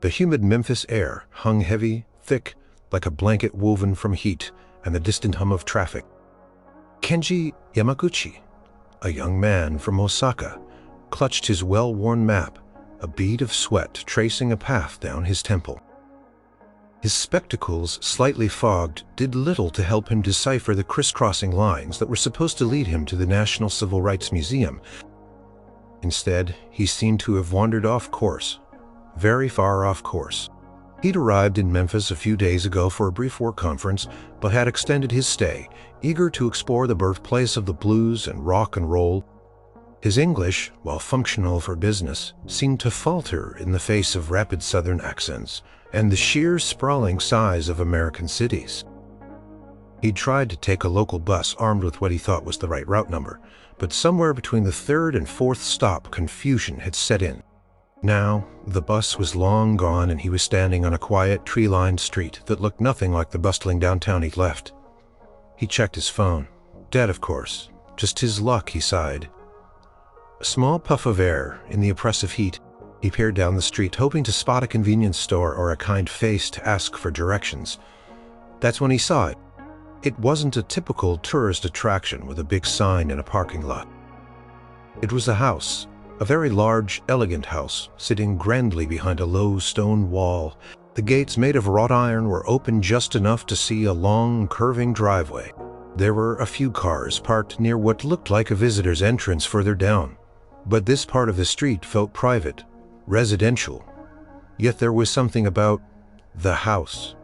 The humid Memphis air hung heavy, thick, like a blanket woven from heat and the distant hum of traffic. Kenji Yamaguchi, a young man from Osaka, clutched his well-worn map, a bead of sweat tracing a path down his temple. His spectacles, slightly fogged, did little to help him decipher the crisscrossing lines that were supposed to lead him to the National Civil Rights Museum. Instead, he seemed to have wandered off course, very far off course. He'd arrived in Memphis a few days ago for a brief work conference, but had extended his stay, eager to explore the birthplace of the blues and rock and roll. His English, while functional for business, seemed to falter in the face of rapid Southern accents and the sheer sprawling size of American cities. He tried to take a local bus armed with what he thought was the right route number, but somewhere between the third and fourth stop, confusion had set in. Now, the bus was long gone and he was standing on a quiet, tree-lined street that looked nothing like the bustling downtown he'd left. He checked his phone. Dead, of course. Just his luck, he sighed. A small puff of air in the oppressive heat. He peered down the street, hoping to spot a convenience store or a kind face to ask for directions. That's when he saw it. It wasn't a typical tourist attraction with a big sign in a parking lot. It was a house, a very large, elegant house, sitting grandly behind a low stone wall. The gates, made of wrought iron, were open just enough to see a long, curving driveway. There were a few cars parked near what looked like a visitor's entrance further down, but this part of the street felt private, residential. Yet there was something about the house.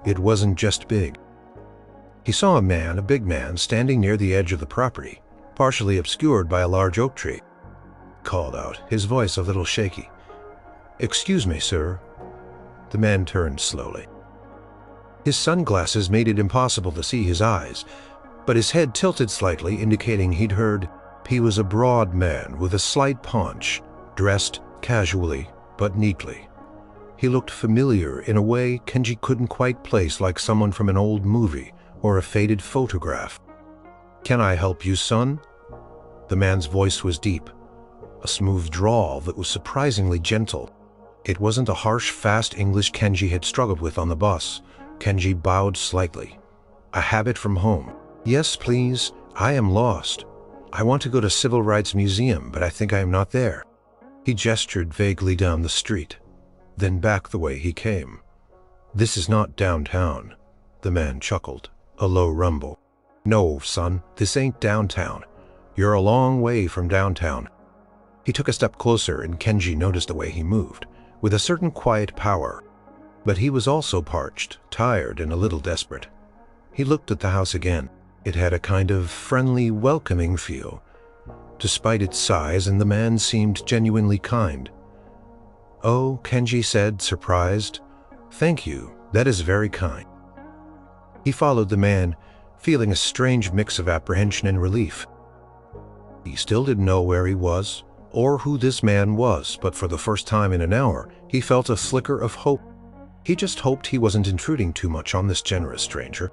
It wasn't just big. He saw a big man, standing near the edge of the property, partially obscured by a large oak tree. Called out, his voice a little shaky. "Excuse me, sir." The man turned slowly. His sunglasses made it impossible to see his eyes, but his head tilted slightly, indicating he'd heard. He was a broad man with a slight paunch, dressed casually but neatly. He looked familiar in a way Kenji couldn't quite place, like someone from an old movie or a faded photograph. "Can I help you, son?" The man's voice was deep, a smooth drawl that was surprisingly gentle. It wasn't a harsh, fast English Kenji had struggled with on the bus. Kenji bowed slightly. "A habit from home." "Yes, please. I am lost. I want to go to Civil Rights Museum, but I think I am not there." He gestured vaguely down the street, then back the way he came. "This is not downtown." The man chuckled, a low rumble. "No, son, this ain't downtown. You're a long way from downtown." He took a step closer and Kenji noticed the way he moved, with a certain quiet power. But he was also parched, tired, and a little desperate. He looked at the house again. It had a kind of friendly, welcoming feel, despite its size, and the man seemed genuinely kind. "Oh," Kenji said, surprised. "Thank you, that is very kind." He followed the man, feeling a strange mix of apprehension and relief. He still didn't know where he was, or who this man was, but for the first time in an hour, he felt a flicker of hope. He just hoped he wasn't intruding too much on this generous stranger.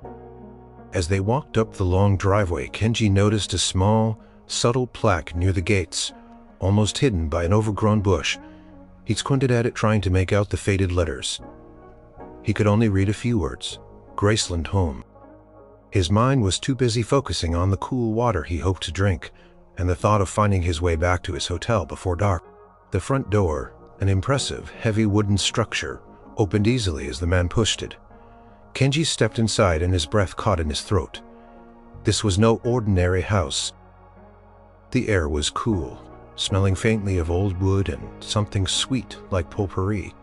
As they walked up the long driveway, Kenji noticed a small, subtle plaque near the gates, almost hidden by an overgrown bush. He squinted at it, trying to make out the faded letters. He could only read a few words: Graceland home. His mind was too busy focusing on the cool water he hoped to drink, and the thought of finding his way back to his hotel before dark. The front door, an impressive, heavy wooden structure, opened easily as the man pushed it. Kenji stepped inside and his breath caught in his throat. This was no ordinary house. The air was cool, smelling faintly of old wood and something sweet like potpourri.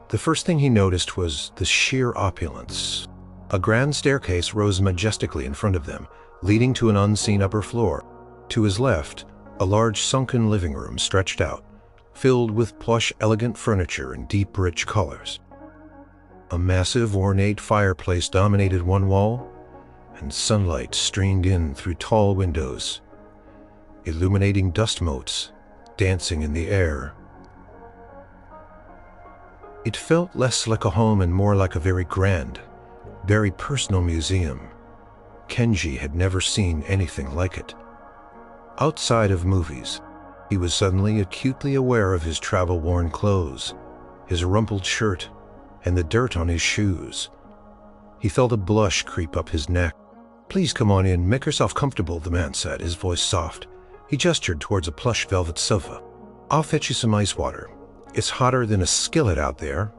The first thing he noticed was the sheer opulence. A grand staircase rose majestically in front of them, leading to an unseen upper floor. To his left, a large sunken living room stretched out, filled with plush, elegant furniture in deep, rich colors. A massive, ornate fireplace dominated one wall, and sunlight streamed in through tall windows, illuminating dust motes dancing in the air. It felt less like a home and more like a very grand, very personal museum. Kenji had never seen anything like it. Outside of movies, he was suddenly acutely aware of his travel-worn clothes. his rumpled shirt, and the dirt on his shoes. He felt a blush creep up his neck. "Please come on in, make yourself comfortable," the man said, his voice soft. He gestured towards a plush velvet sofa. "I'll fetch you some ice water. It's hotter than a skillet out there."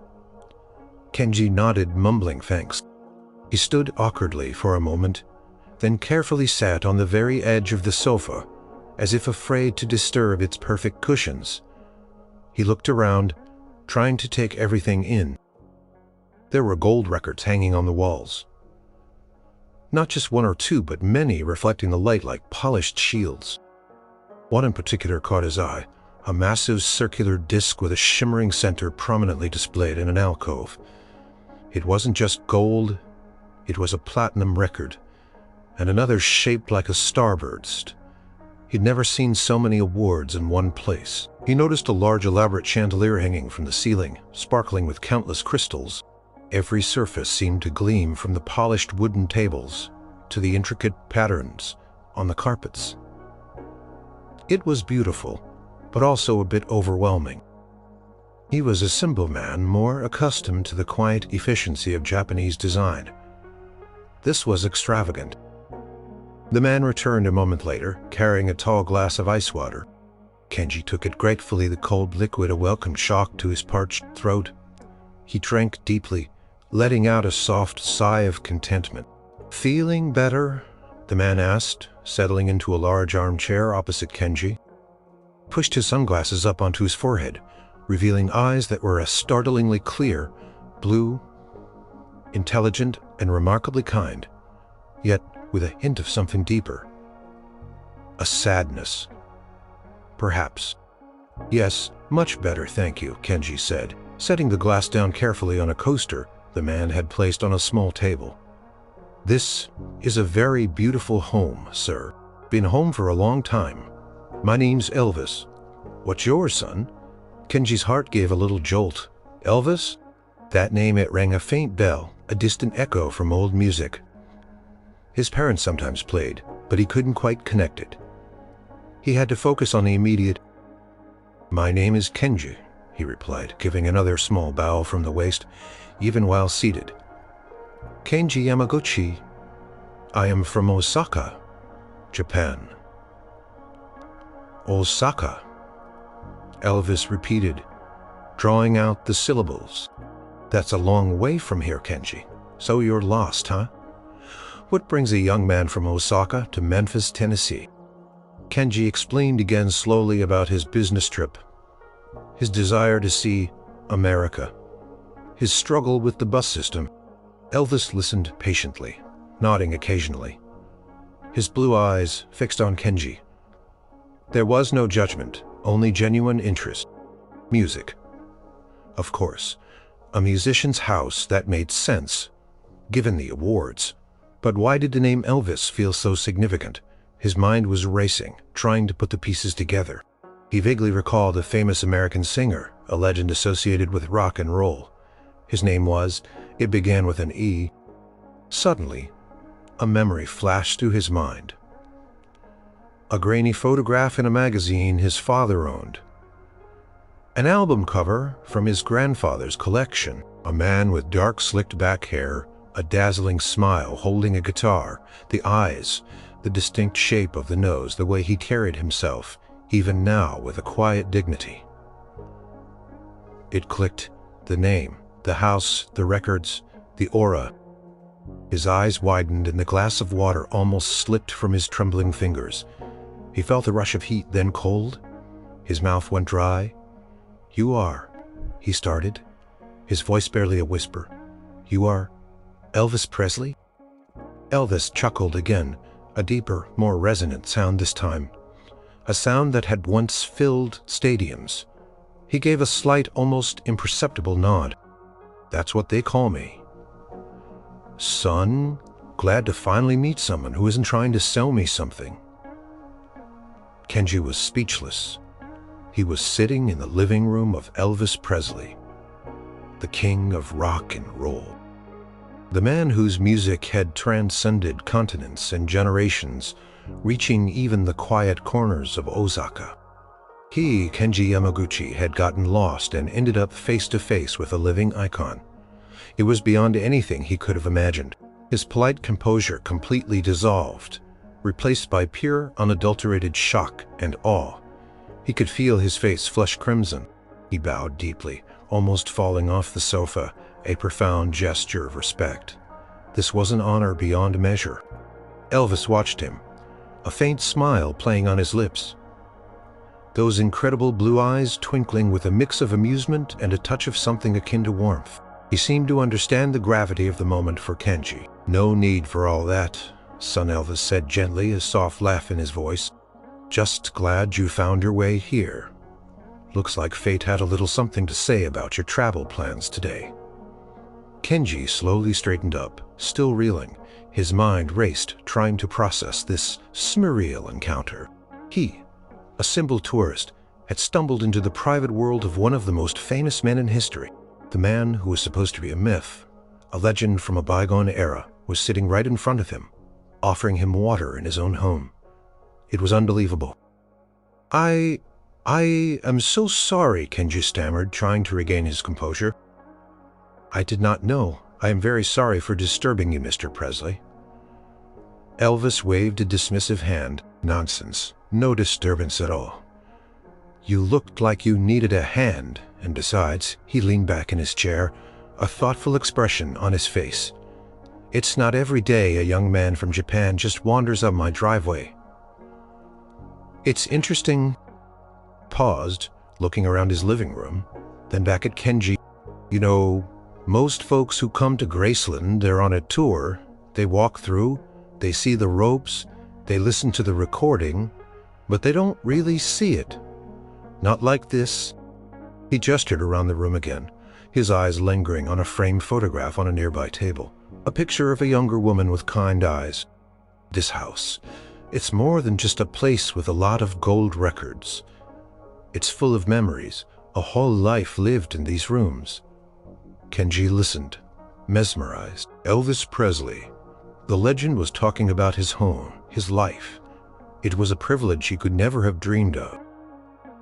Kenji nodded, mumbling thanks. He stood awkwardly for a moment, then carefully sat on the very edge of the sofa, as if afraid to disturb its perfect cushions. He looked around, trying to take everything in. There were gold records hanging on the walls. Not just one or two, but many, reflecting the light like polished shields. One in particular caught his eye, a massive circular disc with a shimmering center prominently displayed in an alcove. It wasn't just gold, it was a platinum record, and another shaped like a starburst. He'd never seen so many awards in one place. He noticed a large elaborate chandelier hanging from the ceiling, sparkling with countless crystals. Every surface seemed to gleam, from the polished wooden tables to the intricate patterns on the carpets. It was beautiful, but also a bit overwhelming. He was a simple man, more accustomed to the quiet efficiency of Japanese design. This was extravagant. The man returned a moment later, carrying a tall glass of ice water. Kenji took it gratefully, the cold liquid a welcome shock to his parched throat. He drank deeply, letting out a soft sigh of contentment. "Feeling better?" the man asked, settling into a large armchair opposite Kenji. He pushed his sunglasses up onto his forehead, revealing eyes that were startlingly clear, blue, intelligent, and remarkably kind, yet with a hint of something deeper. A sadness. Perhaps. "Yes, much better, thank you," Kenji said, setting the glass down carefully on a coaster the man had placed on a small table. "This is a very beautiful home, sir. Been home for a long time. My name's Elvis. What's yours, son?" Kenji's heart gave a little jolt. Elvis? That name, it rang a faint bell, a distant echo from old music. His parents sometimes played, but he couldn't quite connect it. He had to focus on the immediate. "My name is Kenji," he replied, giving another small bow from the waist, even while seated. "Kenji Yamaguchi. I am from Osaka, Japan." "Osaka," Elvis repeated, drawing out the syllables. "That's a long way from here, Kenji. So you're lost, huh? What brings a young man from Osaka to Memphis, Tennessee?" Kenji explained again slowly about his business trip, his desire to see America, his struggle with the bus system. Elvis listened patiently, nodding occasionally, his blue eyes fixed on Kenji. There was no judgment, only genuine interest. Music. Of course, a musician's house, that made sense, given the awards. But why did the name Elvis feel so significant? His mind was racing, trying to put the pieces together. He vaguely recalled a famous American singer, a legend associated with rock and roll. His name was, it began with an E. Suddenly, a memory flashed through his mind. A grainy photograph in a magazine his father owned. An album cover from his grandfather's collection. A man with dark slicked back hair, a dazzling smile, holding a guitar, the eyes, the distinct shape of the nose, the way he carried himself, even now with a quiet dignity. It clicked. The name, the house, the records, the aura. His eyes widened and the glass of water almost slipped from his trembling fingers. He felt a rush of heat, then cold. His mouth went dry. "You are," he started, his voice barely a whisper. "You are Elvis Presley?" Elvis chuckled again, a deeper, more resonant sound this time, a sound that had once filled stadiums. He gave a slight, almost imperceptible nod. "That's what they call me." "Son, glad to finally meet someone who isn't trying to sell me something." Kenji was speechless. He was sitting in the living room of Elvis Presley, the king of rock and roll. The man whose music had transcended continents and generations, reaching even the quiet corners of Osaka. He, Kenji Yamaguchi, had gotten lost and ended up face to face with a living icon. It was beyond anything he could have imagined. His polite composure completely dissolved, replaced by pure, unadulterated shock and awe. He could feel his face flush crimson. He bowed deeply, almost falling off the sofa, a profound gesture of respect. This was an honor beyond measure. Elvis watched him, a faint smile playing on his lips. Those incredible blue eyes twinkling with a mix of amusement and a touch of something akin to warmth. He seemed to understand the gravity of the moment for Kenji. "No need for all that," son Elvis said gently, a soft laugh in his voice. "Just glad you found your way here. Looks like fate had a little something to say about your travel plans today." Kenji slowly straightened up, still reeling. His mind raced, trying to process this surreal encounter. He, a simple tourist, had stumbled into the private world of one of the most famous men in history. The man who was supposed to be a myth, a legend from a bygone era, was sitting right in front of him, offering him water in his own home. It was unbelievable. I am so sorry," Kenji stammered, trying to regain his composure. "I did not know. I am very sorry for disturbing you, Mr. Presley." Elvis waved a dismissive hand. "Nonsense. No disturbance at all. You looked like you needed a hand, and besides," he leaned back in his chair, a thoughtful expression on his face. "It's not every day a young man from Japan just wanders up my driveway. It's interesting." Paused, looking around his living room, then back at Kenji. "You know, most folks who come to Graceland, they're on a tour. They walk through, they see the ropes, they listen to the recording, but they don't really see it. Not like this." He gestured around the room again, his eyes lingering on a framed photograph on a nearby table. A picture of a younger woman with kind eyes. "This house, it's more than just a place with a lot of gold records. It's full of memories, a whole life lived in these rooms." Kenji listened, mesmerized. Elvis Presley. The legend was talking about his home, his life. It was a privilege he could never have dreamed of.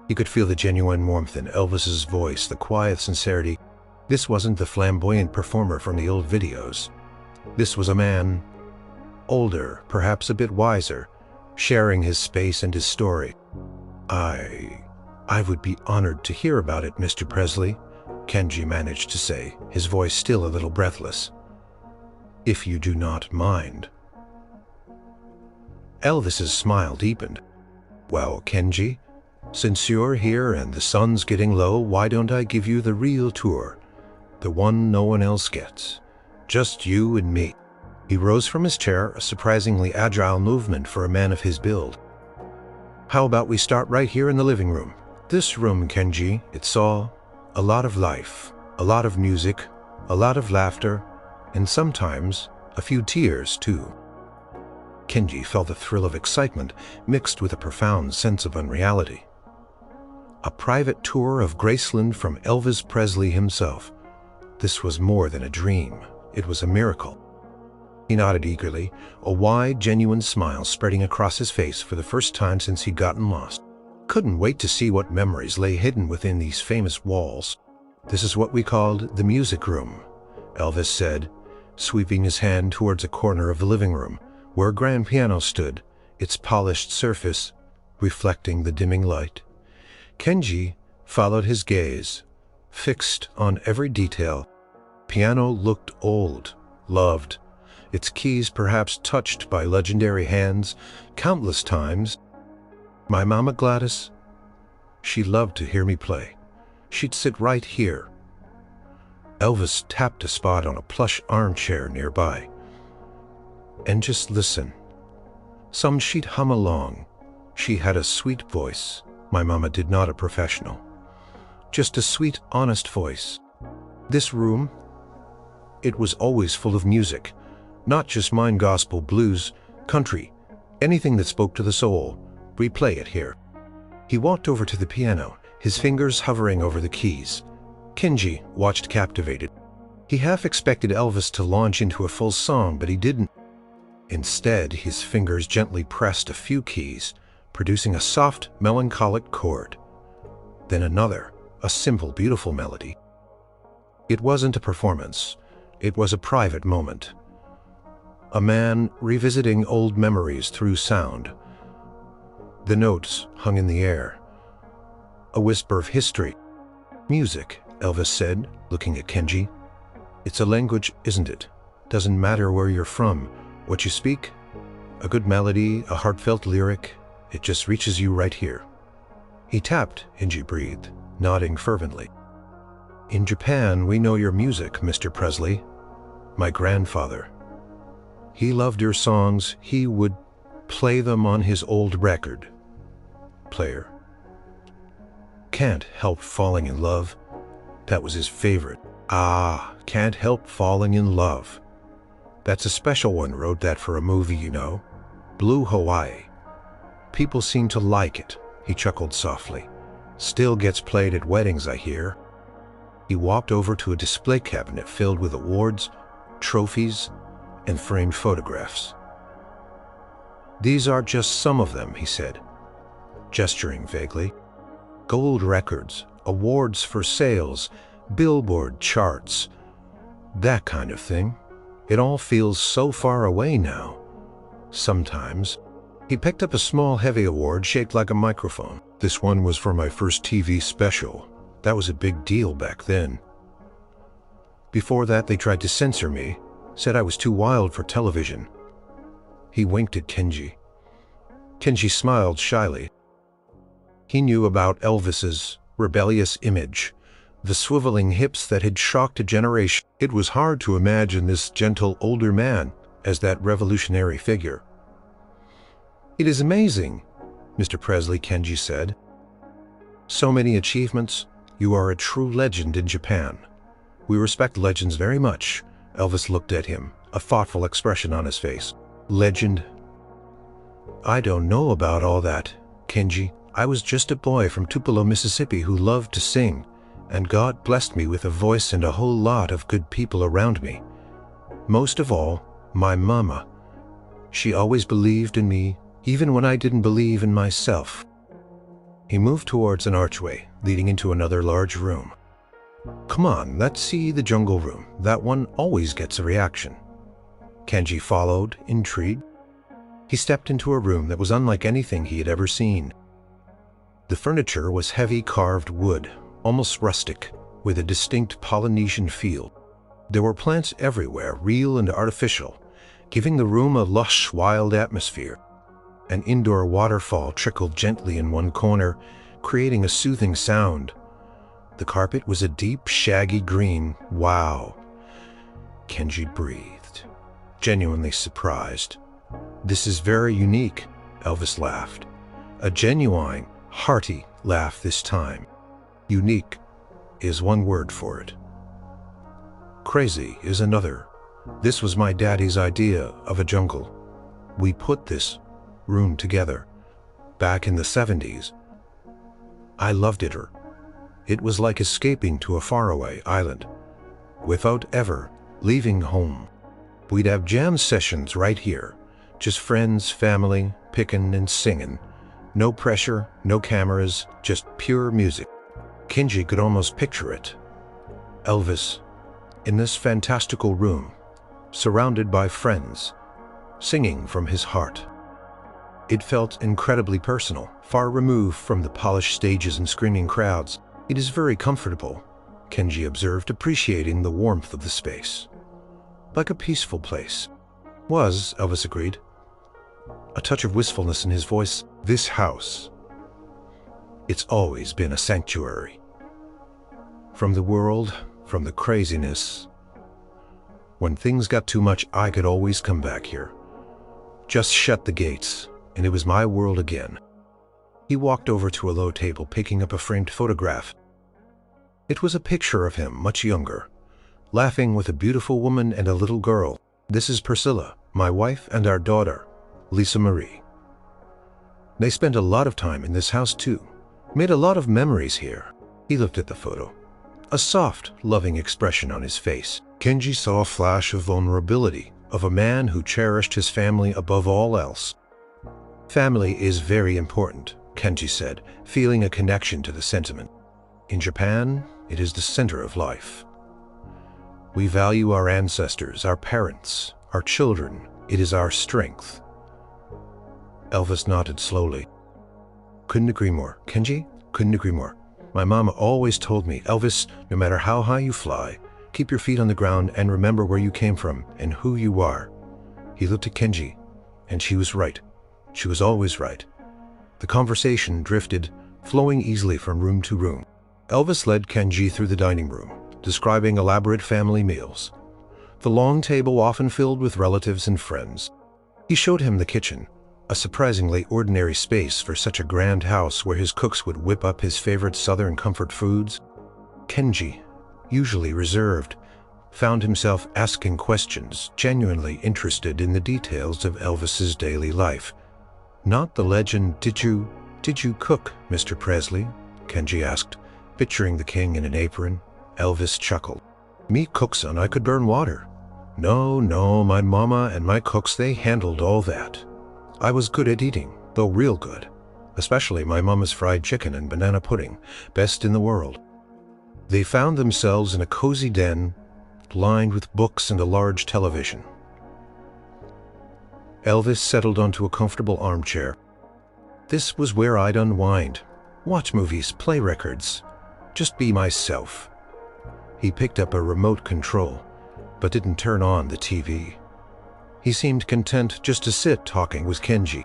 He could feel the genuine warmth in Elvis's voice, the quiet sincerity. This wasn't the flamboyant performer from the old videos. This was a man, older, perhaps a bit wiser, sharing his space and his story. I would be honored to hear about it, Mr. Presley," Kenji managed to say, his voice still a little breathless. "If you do not mind." Elvis's smile deepened. "Well, Kenji, since you're here and the sun's getting low, why don't I give you the real tour? The one no one else gets. Just you and me." He rose from his chair, a surprisingly agile movement for a man of his build. "How about we start right here in the living room? This room, Kenji, it saw a lot of life, a lot of music, a lot of laughter, and sometimes a few tears, too." Kenji felt a thrill of excitement mixed with a profound sense of unreality. A private tour of Graceland from Elvis Presley himself. This was more than a dream. It was a miracle. He nodded eagerly, a wide, genuine smile spreading across his face for the first time since he'd gotten lost. Couldn't wait to see what memories lay hidden within these famous walls. "This is what we called the music room," Elvis said, sweeping his hand towards a corner of the living room, where a grand piano stood, its polished surface reflecting the dimming light. Kenji followed his gaze, fixed on every detail. Piano looked old, loved, its keys perhaps touched by legendary hands countless times. "My mama Gladys, she loved to hear me play. She'd sit right here." Elvis tapped a spot on a plush armchair nearby. "And just listen. Some she'd hum along. She had a sweet voice. My mama did not a professional. Just a sweet, honest voice. This room, it was always full of music. Not just mine gospel, blues, country, anything that spoke to the soul. We play it here." He walked over to the piano, his fingers hovering over the keys. Kenji watched captivated. He half expected Elvis to launch into a full song, but he didn't. Instead, his fingers gently pressed a few keys, producing a soft, melancholic chord. Then another, a simple, beautiful melody. It wasn't a performance. It was a private moment. A man revisiting old memories through sound. The notes hung in the air. A whisper of history. Music, Elvis said, looking at Kenji. It's a language, isn't it? Doesn't matter where you're from, what you speak. A good melody, a heartfelt lyric, it just reaches you right here. He tapped, Kenji breathed, nodding fervently. In Japan, we know your music, Mr. Presley. My grandfather. He loved your songs. He would play them on his old record player. Can't Help Falling in Love. That was his favorite. Ah, Can't Help Falling in Love. That's a special one. Wrote that for a movie, you know. Blue Hawaii. People seem to like it. He chuckled softly. Still gets played at weddings, I hear. He walked over to a display cabinet filled with awards, trophies, and framed photographs. These are just some of them, he said, gesturing vaguely. Gold records, awards for sales, Billboard charts, that kind of thing. It all feels so far away now. Sometimes. He picked up a small, heavy award shaped like a microphone. This one was for my first TV special. That was a big deal back then. Before that, they tried to censor me, said I was too wild for television. He winked at Kenji. Kenji smiled shyly. He knew about Elvis's rebellious image, the swiveling hips that had shocked a generation. It was hard to imagine this gentle older man as that revolutionary figure. It is amazing, Mr. Presley, Kenji said. So many achievements. You are a true legend in Japan. We respect legends very much. Elvis looked at him, a thoughtful expression on his face. Legend? I don't know about all that, Kenji. I was just a boy from Tupelo, Mississippi who loved to sing, and God blessed me with a voice and a whole lot of good people around me. Most of all, my mama. She always believed in me, even when I didn't believe in myself. He moved towards an archway leading into another large room. Come on, let's see the jungle room. That one always gets a reaction. Kenji followed, intrigued. He stepped into a room that was unlike anything he had ever seen. The furniture was heavy carved wood, almost rustic, with a distinct Polynesian feel. There were plants everywhere, real and artificial, giving the room a lush, wild atmosphere. An indoor waterfall trickled gently in one corner, creating a soothing sound. The carpet was a deep, shaggy green. Wow. Kenji breathed, genuinely surprised. This is very unique, Elvis laughed. A genuine, hearty laugh this time. Unique is one word for it. Crazy is another. This was my daddy's idea of a jungle. We put this room together back in the 70s. I loved it. It was like escaping to a faraway island without ever leaving home. We'd have jam sessions right here, just friends, family, picking and singing. No pressure, no cameras, just pure music. Kenji could almost picture it. Elvis, in this fantastical room, surrounded by friends, singing from his heart. It felt incredibly personal, far removed from the polished stages and screaming crowds. It is very comfortable, Kenji observed, appreciating the warmth of the space. Like a peaceful place. Was, Elvis agreed. A touch of wistfulness in his voice. This house. It's always been a sanctuary. From the world, from the craziness. When things got too much, I could always come back here. Just shut the gates, and it was my world again. He walked over to a low table, picking up a framed photograph. It was a picture of him, much younger, laughing with a beautiful woman and a little girl. This is Priscilla, my wife, and our daughter, Lisa Marie. They spent a lot of time in this house too, made a lot of memories here. He looked at the photo, a soft, loving expression on his face. Kenji saw a flash of vulnerability, of a man who cherished his family above all else. Family is very important, Kenji said, feeling a connection to the sentiment. In Japan, it is the center of life. We value our ancestors, our parents, our children. It is our strength. Elvis nodded slowly. Couldn't agree more. Kenji, couldn't agree more. My mama always told me, Elvis, no matter how high you fly, keep your feet on the ground and remember where you came from and who you are. He looked at Kenji, and she was right. She was always right. The conversation drifted, flowing easily from room to room. Elvis led Kenji through the dining room, describing elaborate family meals. The long table often filled with relatives and friends. He showed him the kitchen, a surprisingly ordinary space for such a grand house where his cooks would whip up his favorite southern comfort foods. Kenji, usually reserved, found himself asking questions, genuinely interested in the details of Elvis's daily life. Not the legend, did you cook, Mr. Presley? Kenji asked, picturing the king in an apron. Elvis chuckled. Me cook, son, I could burn water. No, my mama and my cooks, they handled all that. I was good at eating, though real good. Especially my mama's fried chicken and banana pudding, best in the world. They found themselves in a cozy den, lined with books and a large television. Elvis settled onto a comfortable armchair. This was where I'd unwind, watch movies, play records, just be myself. He picked up a remote control, but didn't turn on the TV. He seemed content just to sit talking with Kenji.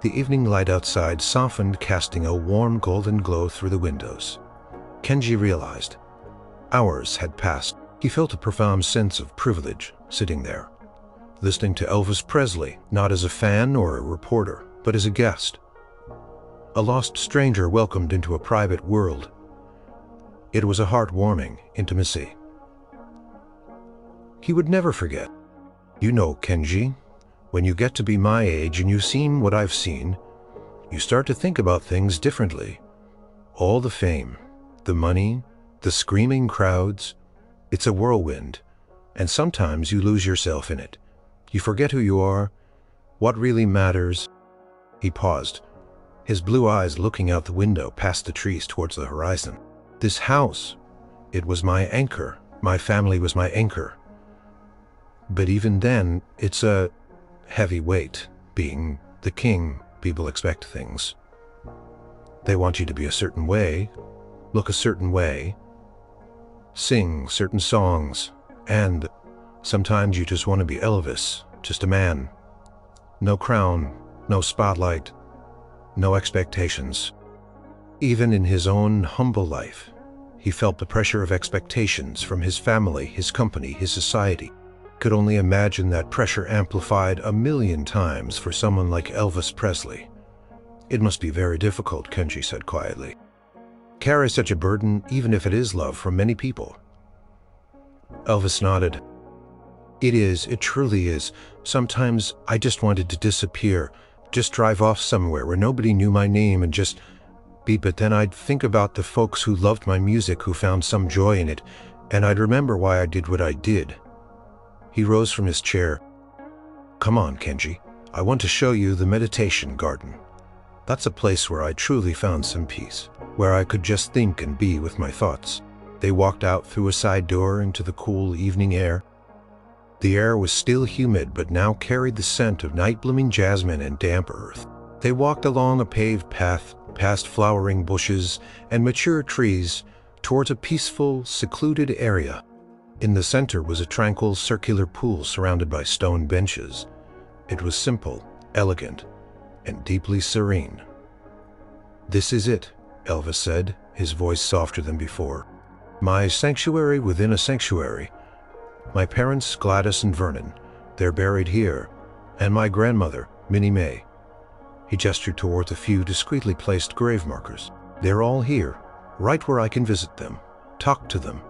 The evening light outside softened, casting a warm golden glow through the windows. Kenji realized hours had passed. He felt a profound sense of privilege sitting there, listening to Elvis Presley, not as a fan or a reporter, but as a guest. A lost stranger welcomed into a private world. It was a heartwarming intimacy. He would never forget. You know, Kenji, when you get to be my age and you've seen what I've seen, you start to think about things differently. All the fame, the money, the screaming crowds, it's a whirlwind, and sometimes you lose yourself in it. You forget who you are, what really matters. He paused, his blue eyes looking out the window past the trees towards the horizon. This house, it was my anchor. My family was my anchor. But even then, it's a heavy weight. Being the king, people expect things. They want you to be a certain way, look a certain way, sing certain songs, and sometimes you just want to be Elvis, just a man. No crown, no spotlight, no expectations. Even in his own humble life, he felt the pressure of expectations from his family, his company, his society. Could only imagine that pressure amplified 1,000,000 times for someone like Elvis Presley. It must be very difficult, Kenji said quietly. Carry such a burden, even if it is love from many people. Elvis nodded. It truly is. Sometimes I just wanted to disappear, just drive off somewhere where nobody knew my name and just be, but then I'd think about the folks who loved my music, who found some joy in it, and I'd remember why I did what I did. He rose from his chair. Come on, Kenji. I want to show you the meditation garden. That's a place where I truly found some peace, where I could just think and be with my thoughts. They walked out through a side door into the cool evening air. The air was still humid, but now carried the scent of night-blooming jasmine and damp earth. They walked along a paved path, past flowering bushes and mature trees, towards a peaceful, secluded area. In the center was a tranquil circular pool surrounded by stone benches. It was simple, elegant, and deeply serene. This is it, Elvis said, his voice softer than before. My sanctuary within a sanctuary. My parents, Gladys and Vernon, they're buried here, and my grandmother, Minnie May. He gestured towards a few discreetly placed grave markers. They're all here, right where I can visit them, talk to them.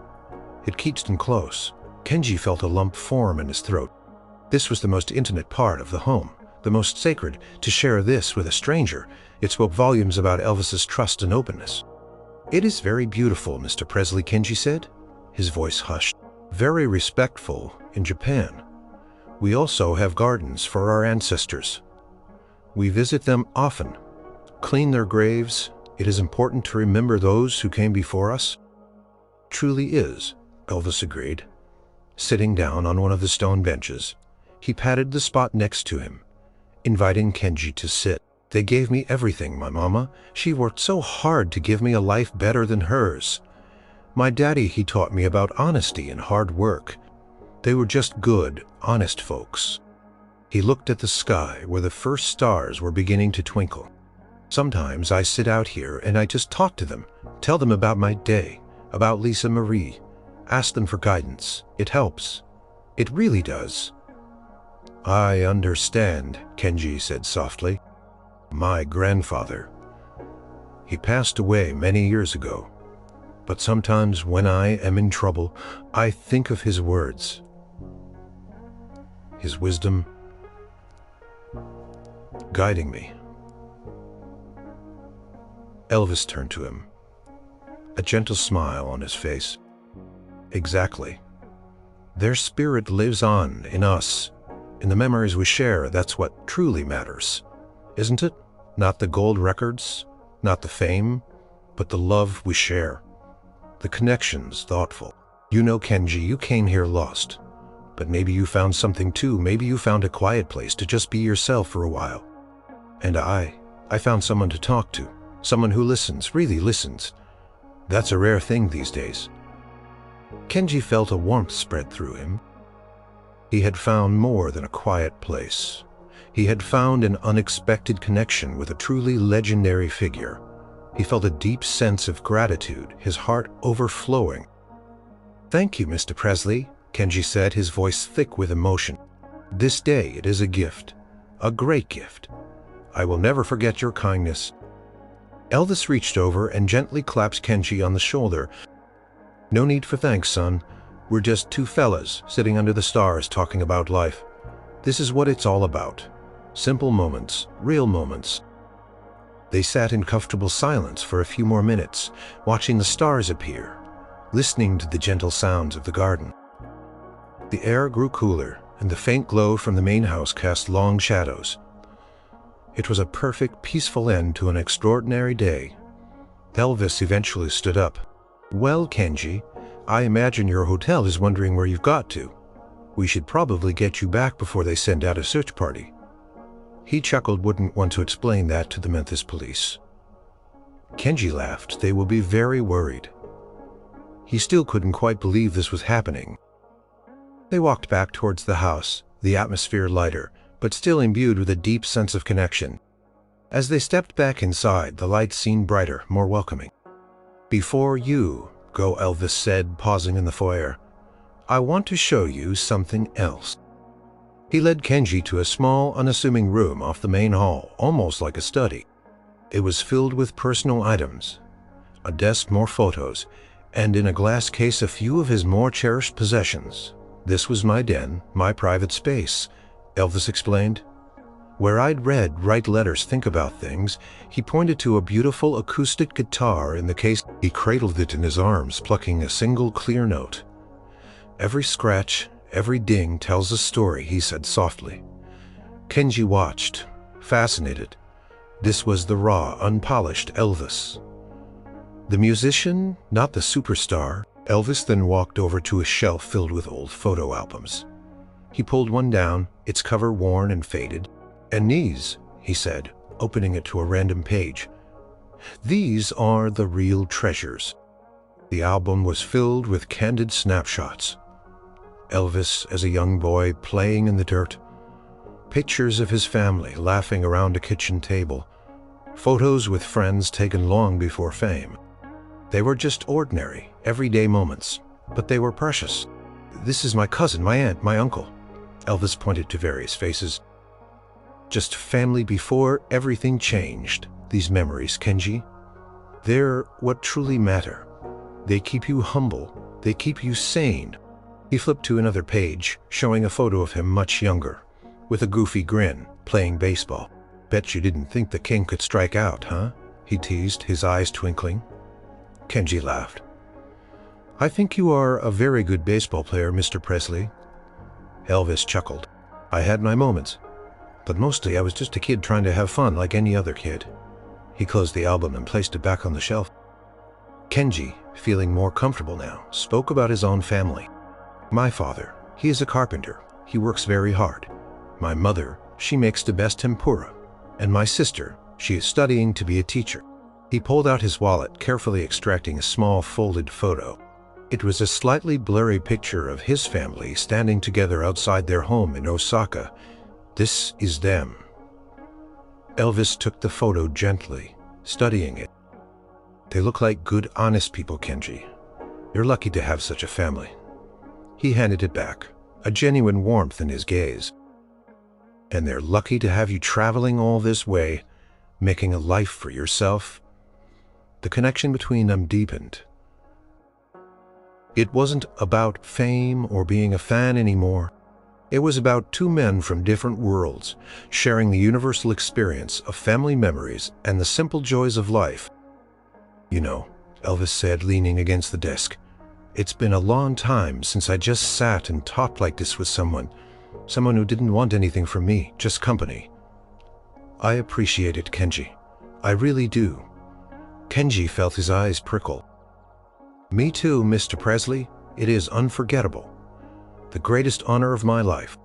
It keeps them close. Kenji felt a lump form in his throat. This was the most intimate part of the home, the most sacred. To share this with a stranger, it spoke volumes about Elvis's trust and openness. It is very beautiful, Mr. Presley, Kenji said, his voice hushed. Very respectful in Japan. We also have gardens for our ancestors. We visit them often, clean their graves, It is important to remember those who came before us. Truly is, Elvis agreed. Sitting down on one of the stone benches, he patted the spot next to him, inviting Kenji to sit. They gave me everything, my mama. She worked so hard to give me a life better than hers. My daddy, he taught me about honesty and hard work. They were just good, honest folks. He looked at the sky where the first stars were beginning to twinkle. Sometimes I sit out here and I just talk to them, tell them about my day, about Lisa Marie, ask them for guidance. It helps. It really does. I understand, Kenji said softly. My grandfather. He passed away many years ago. But sometimes when I am in trouble, I think of his words, his wisdom, guiding me. Elvis turned to him, a gentle smile on his face. Exactly. Their spirit lives on in us, in the memories we share. That's what truly matters, isn't it? Not the gold records, not the fame, but the love we share. The connections, thoughtful. You know, Kenji, you came here lost, but maybe you found something too. Maybe you found a quiet place to just be yourself for a while. And I found someone to talk to, someone who listens, really listens. That's a rare thing these days. Kenji felt a warmth spread through him. He had found more than a quiet place. He had found an unexpected connection with a truly legendary figure. He felt a deep sense of gratitude, his heart overflowing. Thank you, Mr. Presley, Kenji said, his voice thick with emotion. This day it is a gift, a great gift. I will never forget your kindness. Elvis reached over and gently clapped Kenji on the shoulder. No need for thanks, son. We're just two fellas sitting under the stars talking about life. This is what it's all about. Simple moments, real moments. They sat in comfortable silence for a few more minutes, watching the stars appear, listening to the gentle sounds of the garden. The air grew cooler, and the faint glow from the main house cast long shadows. It was a perfect, peaceful end to an extraordinary day. Elvis eventually stood up. Well, Kenji, I imagine your hotel is wondering where you've got to. We should probably get you back before they send out a search party. He chuckled, wouldn't want to explain that to the Memphis police. Kenji laughed. They will be very worried. He still couldn't quite believe this was happening. They walked back towards the house, the atmosphere lighter, but still imbued with a deep sense of connection. As they stepped back inside, the lights seemed brighter, more welcoming. Before you go, Elvis said, pausing in the foyer, I want to show you something else. He led Kenji to a small, unassuming room off the main hall, almost like a study. It was filled with personal items, a desk, more photos, and in a glass case a few of his more cherished possessions. This was my den, my private space, Elvis explained. Where I'd write letters, think about things. He pointed to a beautiful acoustic guitar in the case. He cradled it in his arms, plucking a single clear note. Every scratch, every ding tells a story, he said softly. Kenji watched, fascinated. This was the raw, unpolished Elvis. The musician, not the superstar. Elvis then walked over to a shelf filled with old photo albums. He pulled one down, its cover worn and faded. And these, he said, opening it to a random page. These are the real treasures. The album was filled with candid snapshots. Elvis as a young boy playing in the dirt. Pictures of his family laughing around a kitchen table. Photos with friends taken long before fame. They were just ordinary, everyday moments, but they were precious. This is my cousin, my aunt, my uncle. Elvis pointed to various faces. Just family before everything changed. These memories, Kenji, they're what truly matter. They keep you humble. They keep you sane. He flipped to another page, showing a photo of him much younger, with a goofy grin, playing baseball. Bet you didn't think the king could strike out, huh? He teased, his eyes twinkling. Kenji laughed. I think you are a very good baseball player, Mr. Presley. Elvis chuckled. I had my moments, but mostly I was just a kid trying to have fun like any other kid. He closed the album and placed it back on the shelf. Kenji, feeling more comfortable now, spoke about his own family. My father, he is a carpenter. He works very hard. My mother, she makes the best tempura. And my sister, she is studying to be a teacher. He pulled out his wallet, carefully extracting a small folded photo. It was a slightly blurry picture of his family standing together outside their home in Osaka. This is them. Elvis took the photo gently, studying it. They look like good, honest people, Kenji. You're lucky to have such a family. He handed it back, a genuine warmth in his gaze. And they're lucky to have you traveling all this way, making a life for yourself. The connection between them deepened. It wasn't about fame or being a fan anymore. It was about two men from different worlds, sharing the universal experience of family memories and the simple joys of life. You know, Elvis said, leaning against the desk, it's been a long time since I just sat and talked like this with someone who didn't want anything from me, just company. I appreciate it, Kenji. I really do. Kenji felt his eyes prickle. Me too, Mr. Presley. It is unforgettable. The greatest honor of my life.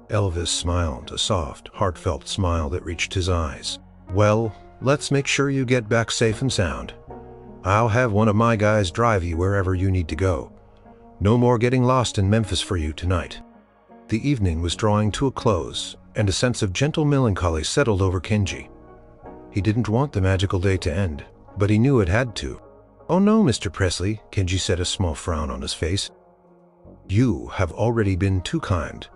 Elvis smiled, a soft, heartfelt smile that reached his eyes. Well, let's make sure you get back safe and sound. I'll have one of my guys drive you wherever you need to go. No more getting lost in Memphis for you tonight. The evening was drawing to a close, and a sense of gentle melancholy settled over Kenji. He didn't want the magical day to end, but he knew it had to. Oh no, Mr. Presley, Kenji said, a small frown on his face. You have already been too kind.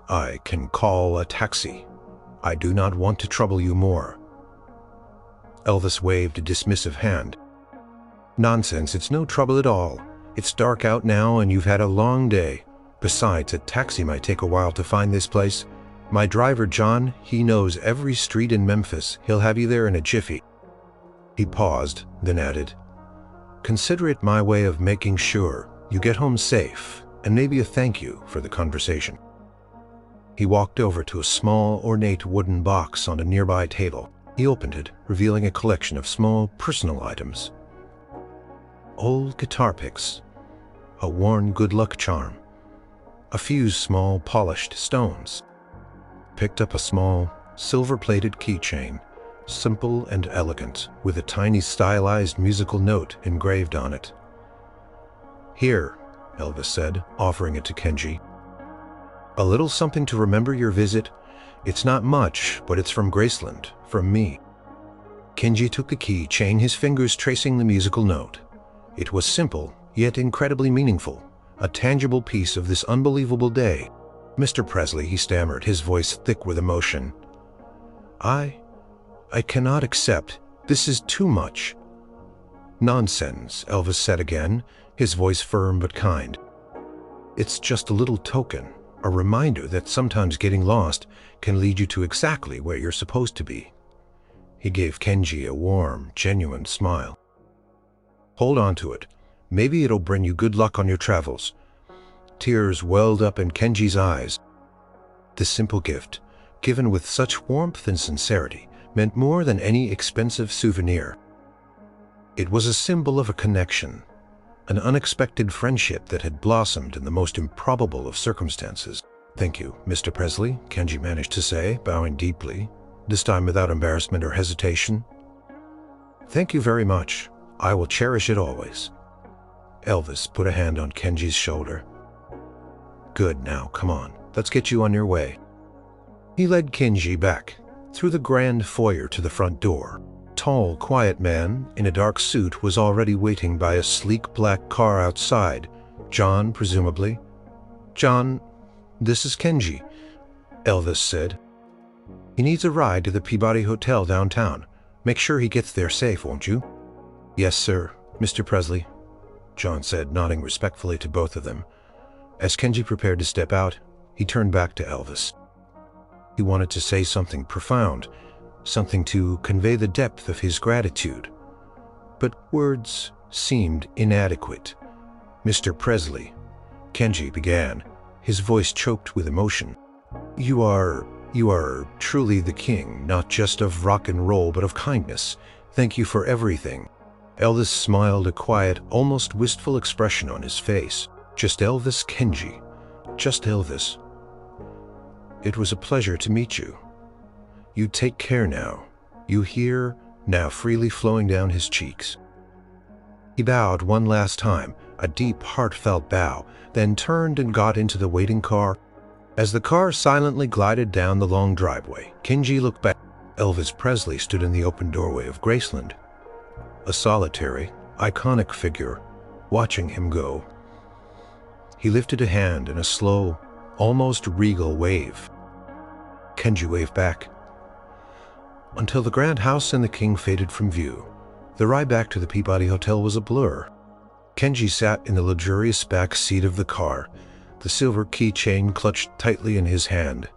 I can call a taxi. I do not want to trouble you more. Elvis waved a dismissive hand. Nonsense, it's no trouble at all. It's dark out now and you've had a long day. Besides, a taxi might take a while to find this place. My driver, John, he knows every street in Memphis. He'll have you there in a jiffy. He paused, then added, consider it my way of making sure you get home safe, and maybe a thank you for the conversation. He walked over to a small, ornate wooden box on a nearby table. He opened it, revealing a collection of small, personal items. Old guitar picks, a worn good luck charm, a few small polished stones. Picked up a small, silver-plated keychain, simple and elegant, with a tiny stylized musical note engraved on it. Here, Elvis said, offering it to Kenji. A little something to remember your visit. It's not much, but it's from Graceland, from me. Kenji took the keychain, his fingers tracing the musical note. It was simple, yet incredibly meaningful, a tangible piece of this unbelievable day. Mr. Presley, he stammered, his voice thick with emotion. I cannot accept. This is too much. Nonsense, Elvis said again, his voice firm but kind. It's just a little token, a reminder that sometimes getting lost can lead you to exactly where you're supposed to be. He gave Kenji a warm, genuine smile. Hold on to it. Maybe it'll bring you good luck on your travels. Tears welled up in Kenji's eyes. This simple gift, given with such warmth and sincerity, meant more than any expensive souvenir. It was a symbol of a connection, an unexpected friendship that had blossomed in the most improbable of circumstances. Thank you, Mr. Presley, Kenji managed to say, bowing deeply, this time without embarrassment or hesitation. Thank you very much. I will cherish it always. Elvis put a hand on Kenji's shoulder. Good, now, come on. Let's get you on your way. He led Kenji back, through the grand foyer to the front door. Tall, quiet man in a dark suit was already waiting by a sleek black car outside. John, presumably. John, this is Kenji, Elvis said. He needs a ride to the Peabody Hotel downtown. Make sure he gets there safe, won't you? Yes, sir, Mr. Presley, John said, nodding respectfully to both of them. As Kenji prepared to step out, he turned back to Elvis. He wanted to say something profound, something to convey the depth of his gratitude. But words seemed inadequate. Mr. Presley, Kenji began, his voice choked with emotion. You are You are truly the king, not just of rock and roll, but of kindness. Thank you for everything." Elvis smiled, a quiet, almost wistful expression on his face. "Just Elvis, Kenji. Just Elvis. It was a pleasure to meet you. You take care now. You hear?" Now freely flowing down his cheeks. He bowed one last time, a deep, heartfelt bow, then turned and got into the waiting car. As the car silently glided down the long driveway, Kenji looked back. Elvis Presley stood in the open doorway of Graceland, a solitary, iconic figure, watching him go. He lifted a hand in a slow, almost regal wave. Kenji waved back, until the grand house and the king faded from view. The ride back to the Peabody Hotel was a blur. Kenji sat in the luxurious back seat of the car, the silver keychain clutched tightly in his hand.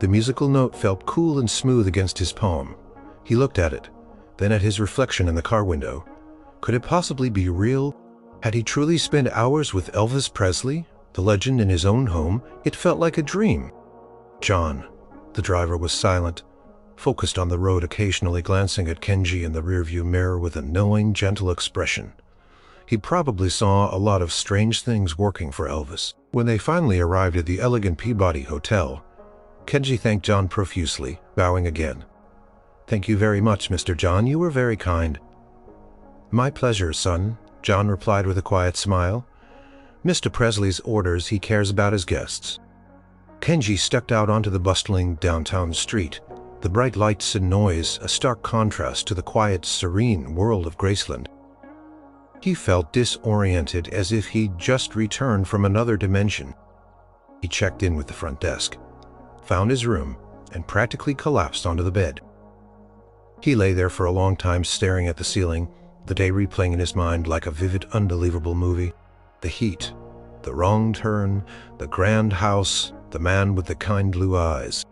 The musical note felt cool and smooth against his palm. He looked at it, then at his reflection in the car window. Could it possibly be real? Had he truly spent hours with Elvis Presley, the legend, in his own home? It felt like a dream. John, the driver, was silent, focused on the road, occasionally glancing at Kenji in the rearview mirror with a knowing, gentle expression. He probably saw a lot of strange things working for Elvis. When they finally arrived at the elegant Peabody Hotel, Kenji thanked John profusely, bowing again. "Thank you very much, Mr. John. You were very kind." "My pleasure, son," John replied with a quiet smile. "Mr. Presley's orders. He cares about his guests." Kenji stepped out onto the bustling downtown street. The bright lights and noise, a stark contrast to the quiet, serene world of Graceland. He felt disoriented, as if he'd just returned from another dimension. He checked in with the front desk, found his room, and practically collapsed onto the bed. He lay there for a long time, staring at the ceiling, the day replaying in his mind like a vivid, unbelievable movie. The heat, the wrong turn, the grand house, the man with the kind blue eyes.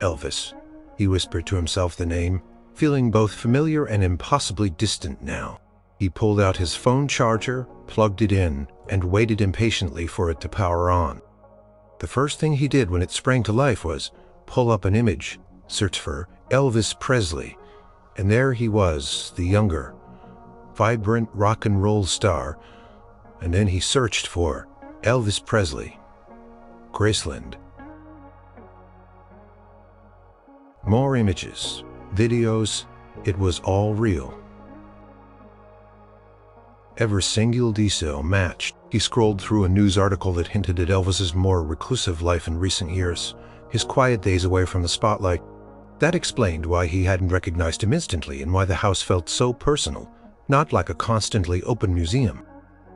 Elvis. He whispered to himself the name, feeling both familiar and impossibly distant now. He pulled out his phone charger, plugged it in, and waited impatiently for it to power on. The first thing he did when it sprang to life was pull up an image, search for Elvis Presley, and there he was, the younger, vibrant rock and roll star. And then he searched for Elvis Presley, Graceland. More images, videos, it was all real. Every single detail matched. He scrolled through a news article that hinted at Elvis's more reclusive life in recent years, his quiet days away from the spotlight. That explained why he hadn't recognized him instantly and why the house felt so personal, not like a constantly open museum.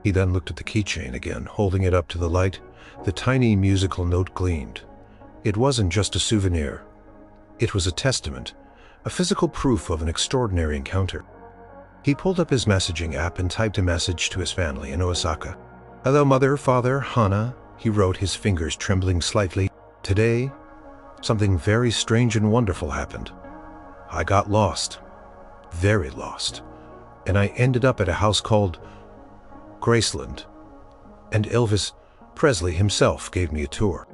He then looked at the keychain again, holding it up to the light. The tiny musical note gleamed. It wasn't just a souvenir. It was a testament, a physical proof of an extraordinary encounter. He pulled up his messaging app and typed a message to his family in Osaka. "Hello, Mother, Father, Hana," he wrote, his fingers trembling slightly. "Today, something very strange and wonderful happened. I got lost, very lost, and I ended up at a house called Graceland, and Elvis Presley himself gave me a tour."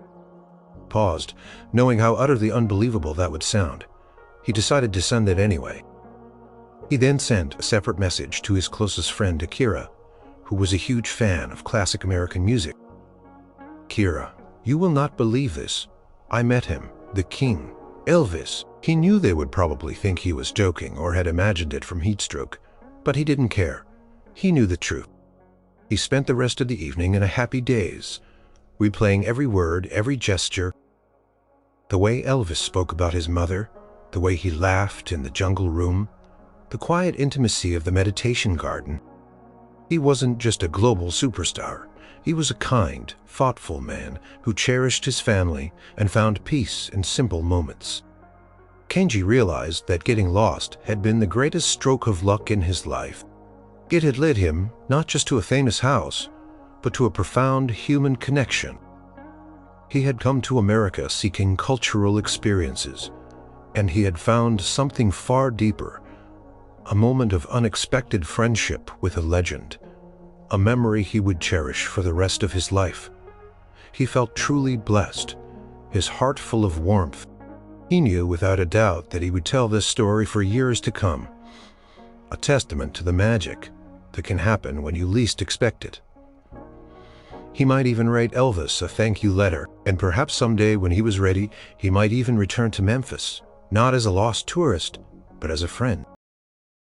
Paused, knowing how utterly unbelievable that would sound. He decided to send it anyway. He then sent a separate message to his closest friend, Akira, who was a huge fan of classic American music. "Kira, you will not believe this. I met him, the king, Elvis." He knew they would probably think he was joking or had imagined it from heatstroke, but he didn't care. He knew the truth. He spent the rest of the evening in a happy daze, replaying every word, every gesture. The way Elvis spoke about his mother, the way he laughed in the jungle room, the quiet intimacy of the meditation garden. He wasn't just a global superstar. He was a kind, thoughtful man who cherished his family and found peace in simple moments. Kenji realized that getting lost had been the greatest stroke of luck in his life. It had led him not just to a famous house, but to a profound human connection. He had come to America seeking cultural experiences, and he had found something far deeper, a moment of unexpected friendship with a legend, a memory he would cherish for the rest of his life. He felt truly blessed, his heart full of warmth. He knew without a doubt that he would tell this story for years to come, a testament to the magic that can happen when you least expect it. He might even write Elvis a thank you letter, and perhaps someday when he was ready, he might even return to Memphis, not as a lost tourist, but as a friend.